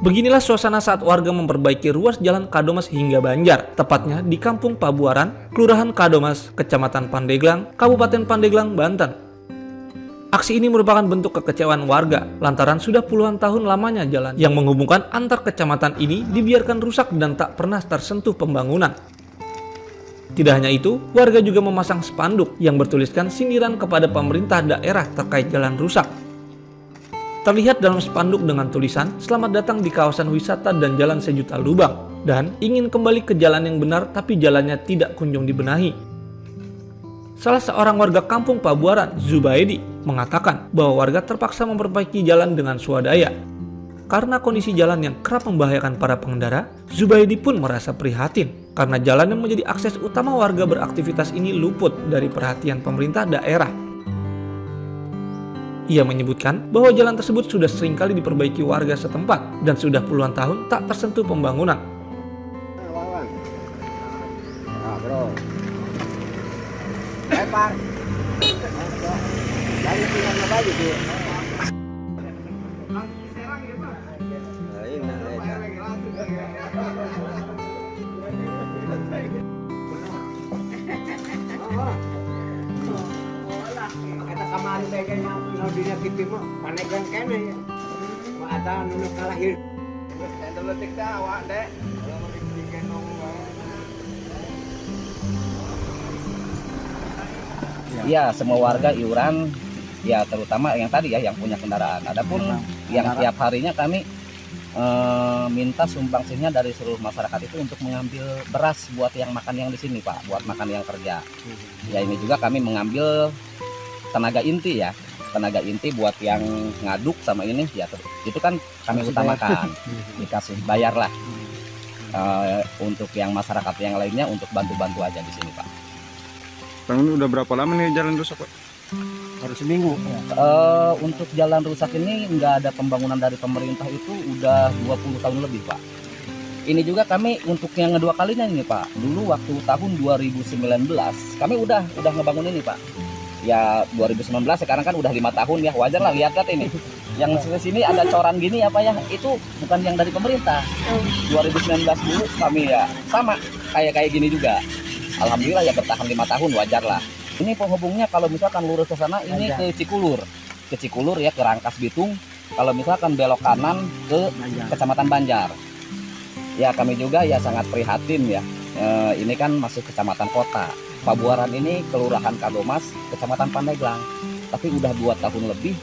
Beginilah suasana saat warga memperbaiki ruas jalan Kadomas hingga Banjar, tepatnya di Kampung Pabuaran, Kelurahan Kadomas, Kecamatan Pandeglang, Kabupaten Pandeglang, Banten. Aksi ini merupakan bentuk kekecewaan warga lantaran sudah puluhan tahun lamanya jalan yang menghubungkan antar kecamatan ini dibiarkan rusak dan tak pernah tersentuh pembangunan. Tidak hanya itu, warga juga memasang spanduk yang bertuliskan sindiran kepada pemerintah daerah terkait jalan rusak. Terlihat dalam spanduk dengan tulisan, "Selamat datang di kawasan wisata dan jalan sejuta lubang," dan ingin kembali ke jalan yang benar tapi jalannya tidak kunjung dibenahi. Salah seorang warga Kampung Pabuaran, Zubaidi, mengatakan bahwa warga terpaksa memperbaiki jalan dengan swadaya. Karena kondisi jalan yang kerap membahayakan para pengendara, Zubaidi pun merasa prihatin karena jalan yang menjadi akses utama warga beraktivitas ini luput dari perhatian pemerintah daerah. Ia menyebutkan bahwa jalan tersebut sudah seringkali diperbaiki warga setempat dan sudah puluhan tahun tak tersentuh pembangunan. Kita kemarin kayaknya dunia kita mah panegang kene ya. Ada anu kalahir. Letik dah awak dek. Kalau digendong ya semua warga iuran ya, terutama yang tadi ya yang punya kendaraan. Adapun yang tiap harinya kami minta sumbangsihnya dari seluruh masyarakat itu untuk mengambil beras buat yang makan yang di sini Pak, buat makan yang kerja. Ya ini juga kami mengambil tenaga inti ya, tenaga inti buat yang ngaduk sama ini ya, itu kan kami utamakan, dikasih bayar lah. Untuk yang masyarakat yang lainnya untuk bantu-bantu aja di sini Pak. Bang, ini udah berapa lama nih jalan rusak Pak? baru seminggu. Untuk jalan rusak ini nggak ada pembangunan dari pemerintah itu udah 20 tahun lebih Pak. Ini juga kami untuk yang kedua kalinya ini Pak. Dulu waktu tahun 2019 kami udah ngebangun ini Pak. Ya 2019 sekarang kan udah 5 tahun ya, wajar lah lihat ini. Yang sini ada coran gini apa ya, itu bukan yang dari pemerintah. 2019 dulu kami ya sama kayak gini juga. Alhamdulillah ya bertahan 5 tahun, wajar lah. Ini penghubungnya kalau misalkan lurus ke sana ini ke Cikulur ya, ke Rangkas Bitung. Kalau misalkan belok kanan ke Kecamatan Banjar. Ya kami juga ya sangat prihatin ya. Ini kan masih kecamatan kota. Pabuaran ini Kelurahan Kadomas, Kecamatan Pandeglang. Tapi udah 2 tahun lebih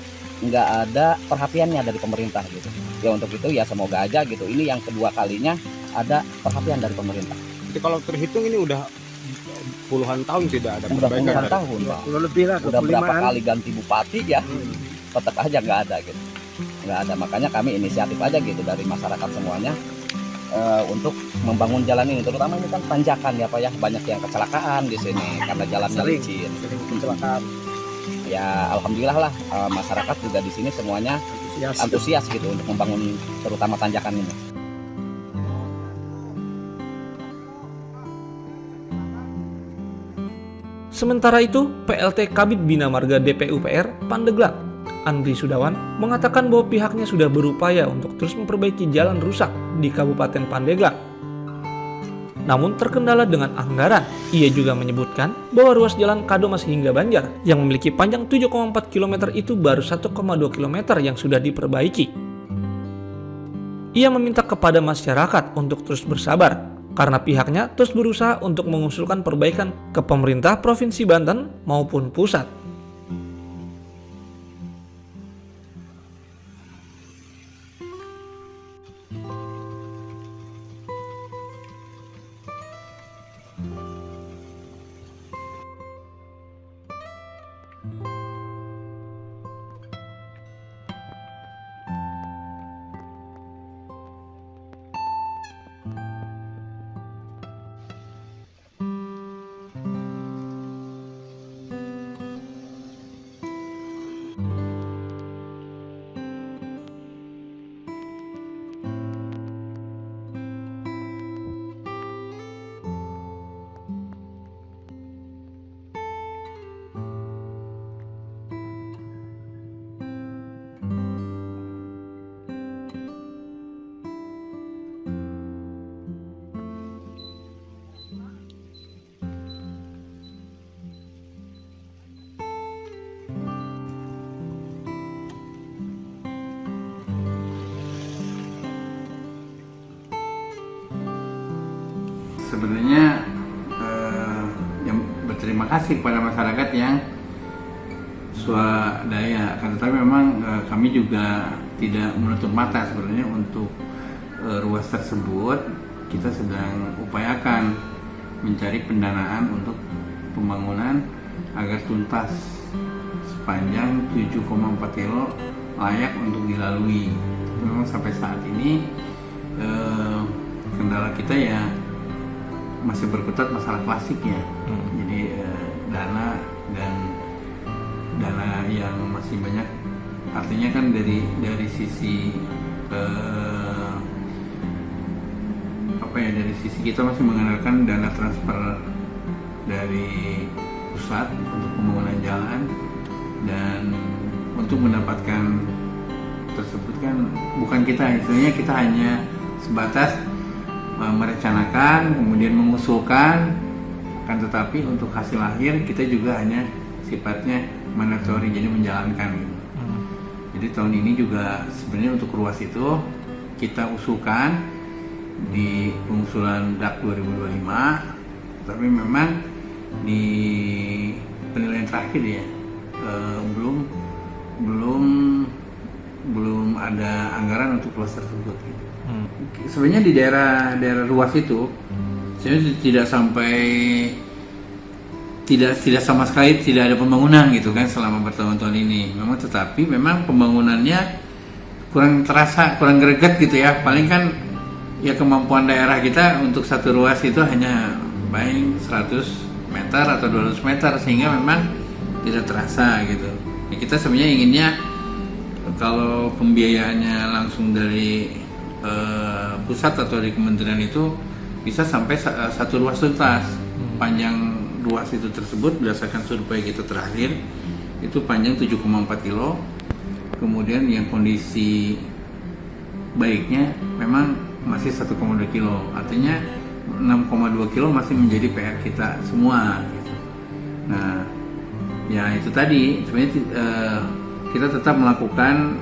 nggak ada perhatiannya dari pemerintah gitu. Ya untuk itu ya semoga aja gitu. Ini yang kedua kalinya ada perhatian dari pemerintah. Jadi kalau terhitung ini udah puluhan tahun tidak ada Udah perbaikan. puluhan tahun Pak. Lebih lah, Udah berapa kali ganti bupati ya, tetap aja nggak ada gitu. Nggak ada, makanya kami inisiatif aja gitu dari masyarakat semuanya untuk membangun jalan ini, terutama ini kan tanjakan ya Pak ya, banyak yang kecelakaan di sini karena jalannya licin. kecelakaan. Ya alhamdulillah lah masyarakat juga di sini semuanya antusias gitu untuk membangun terutama tanjakan ini. Sementara itu, PLT Kabid Bina Marga DPUPR Pandeglang, Andri Sudawan, mengatakan bahwa pihaknya sudah berupaya untuk terus memperbaiki jalan rusak di Kabupaten Pandeglang. Namun terkendala dengan anggaran. Ia juga menyebutkan bahwa ruas jalan Kadomas hingga Banjar yang memiliki panjang 7,4 km itu baru 1,2 km yang sudah diperbaiki. Ia meminta kepada masyarakat untuk terus bersabar, karena pihaknya terus berusaha untuk mengusulkan perbaikan ke pemerintah Provinsi Banten maupun pusat. sebenarnya yang berterima kasih kepada masyarakat yang swadaya. Akan tetapi memang kami juga tidak menutup mata sebenarnya untuk ruas tersebut. Kita sedang upayakan mencari pendanaan untuk pembangunan agar tuntas sepanjang 7,4 kilo layak untuk dilalui. Memang sampai saat ini kendala kita ya masih berkutat masalah klasik ya. Jadi dana yang masih banyak, artinya kan dari sisi dari sisi kita masih mengandalkan dana transfer dari pusat untuk pembangunan jalan, dan untuk mendapatkan tersebut kan bukan kita, istilahnya kita hanya sebatas merencanakan kemudian mengusulkan, akan tetapi untuk hasil akhir kita juga hanya sifatnya mandatory, jadi menjalankan gitu. Jadi tahun ini juga sebenarnya untuk ruas itu kita usulkan di pengusulan DAK 2025, tapi memang di penilaian terakhir ya belum ada anggaran untuk ruas tersebut gitu. Sebenarnya di daerah ruas itu sebenarnya tidak sama sekali tidak ada pembangunan gitu kan selama bertahun-tahun ini. Memang tetapi memang pembangunannya kurang terasa, kurang greget gitu ya. Paling kan ya kemampuan daerah kita untuk satu ruas itu hanya paling 100 meter atau 200 meter, sehingga memang tidak terasa gitu. Ya, kita sebenarnya inginnya kalau pembiayaannya langsung dari pusat atau dari kementerian itu bisa sampai satu ruas tuntas. Panjang ruas itu tersebut berdasarkan survei kita terakhir itu panjang 7,4 kilo. Kemudian yang kondisi baiknya memang masih 1,2 kilo, artinya 6,2 kilo masih menjadi PR kita semua gitu. Nah ya itu tadi sebenarnya kita tetap melakukan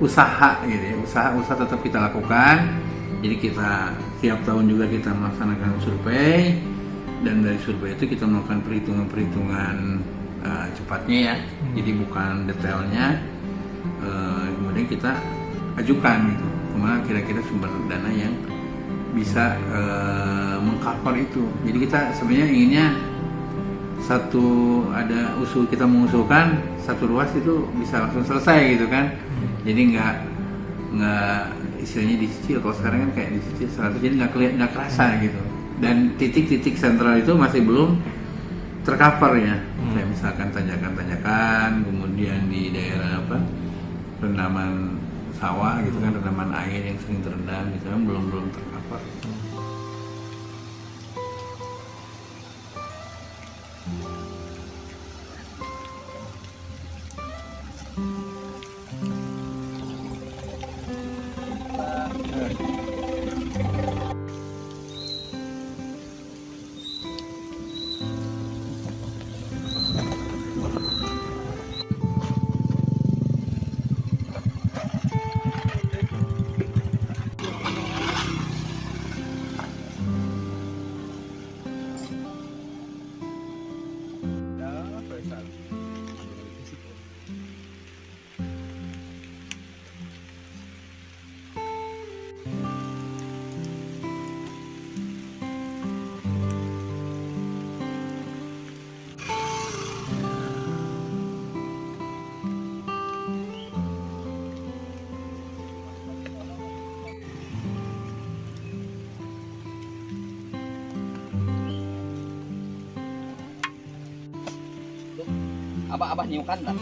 usaha gitu ya, usaha tetap kita lakukan. Jadi kita tiap tahun juga kita melaksanakan survei, dan dari survei itu kita melakukan perhitungan cepatnya ya, jadi bukan detailnya. Kemudian kita ajukan gitu kemana kira-kira sumber dana yang bisa mengcover itu. Jadi kita sebenarnya inginnya ada usul, kita mengusulkan satu ruas itu bisa langsung selesai gitu kan. Jadi nggak istilahnya dicicil, kalau sekarang kan kayak dicicil 100, jadi nggak kerasa gitu. Dan titik-titik sentral itu masih belum tercover ya. Kayak misalkan tanjakan-tanjakan, kemudian di daerah rendaman sawah gitu kan, rendaman air yang sering terendam gitu kan, belum tercover. Abah nyiukan dah.